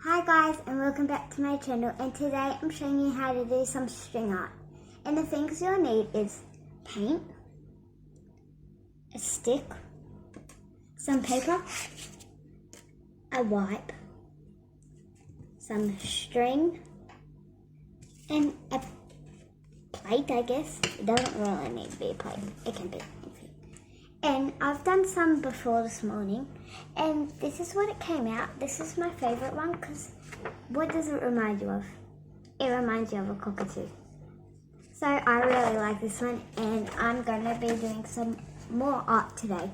Hi guys, and welcome back to my channel, and today I'm showing you how to do some string art. And the things you'll need is paint, a stick, some paper, a wipe, some string, and a plate, I guess. It doesn't really need to be a plate, it can be anything. And I've done some before this morning, and this is what it came out. This is my favourite one because what does it remind you of? It reminds you of a cockatoo. So I really like this one, and I'm going to be doing some more art today.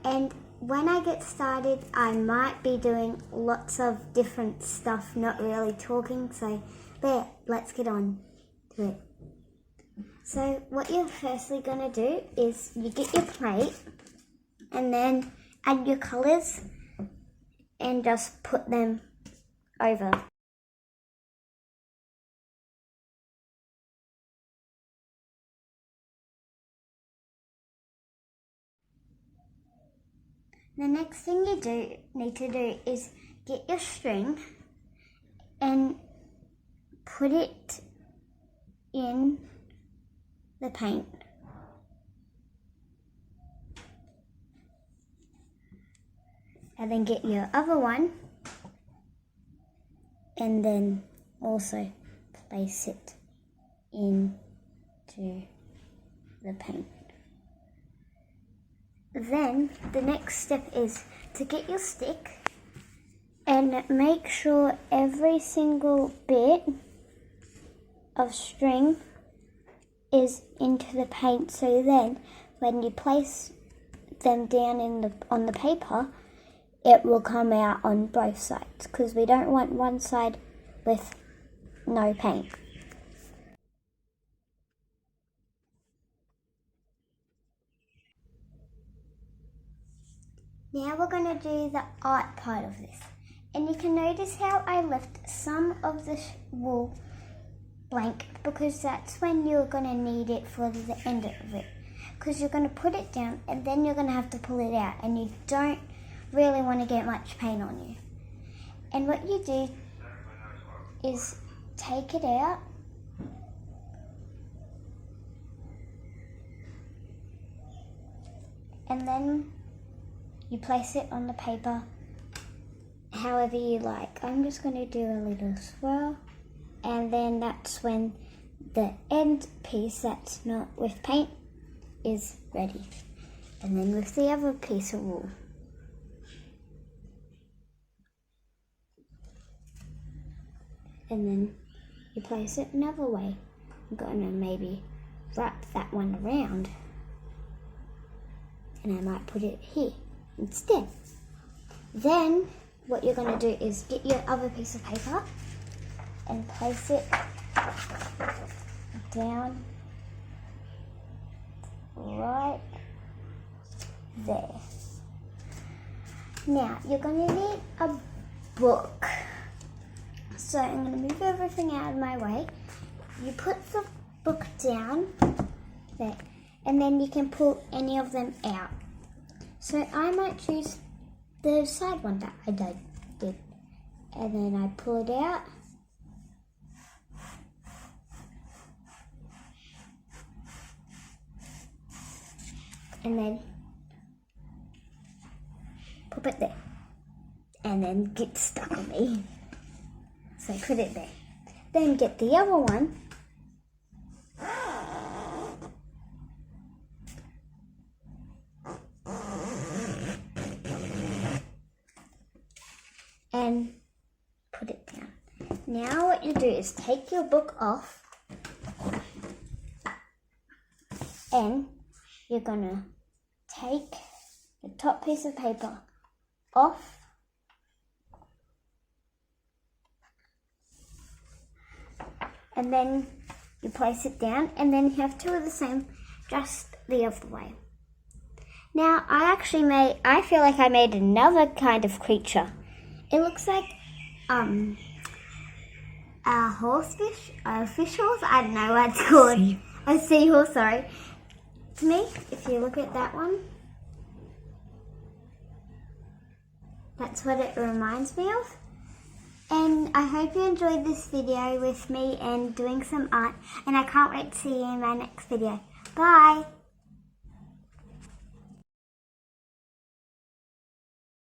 And when I get started, I might be doing lots of different stuff, not really talking. So there, let's get on to it. So what you're firstly going to do is you get your plate and then add your colours and just put them over. The next thing you need to do is get your string and put it in the paint. And then get your other one and then also place it into the paint. Then the next step is to get your stick and make sure every single bit of string is into the paint, so then when you place them down on the paper, it will come out on both sides, because we don't want one side with no paint. Now we're going to do the art part of this. And you can notice how I left some of the wool blank, because that's when you're going to need it for the end of it. Because you're going to put it down and then you're going to have to pull it out, and you don't really want to get much paint on you. And what you do is take it out and then you place it on the paper however you like. I'm just going to do a little swirl, and then that's when the end piece that's not with paint is ready. And then with the other piece of wool. And then you place it another way. I'm going to maybe wrap that one around, and I might put it here instead. Then what you're going to do is get your other piece of paper and place it down right there. Now you're going to need a book. So I'm going to move everything out of my way. You put the book down there, and then you can pull any of them out. So I might choose the side one that I did. And then I pull it out. And then pop it there. And then get stuck on me. So put it there. Then get the other one. And put it down. Now what you do is take your book off, and you're gonna take the top piece of paper off, and then you place it down, and then you have two of the same, just the other way. Now I feel like I made another kind of creature. It looks like a horsefish, a fish horse, I don't know what it's called. A seahorse, sorry. To me, if you look at that one, that's what it reminds me of. And I hope you enjoyed this video with me and doing some art. And I can't wait to see you in my next video. Bye!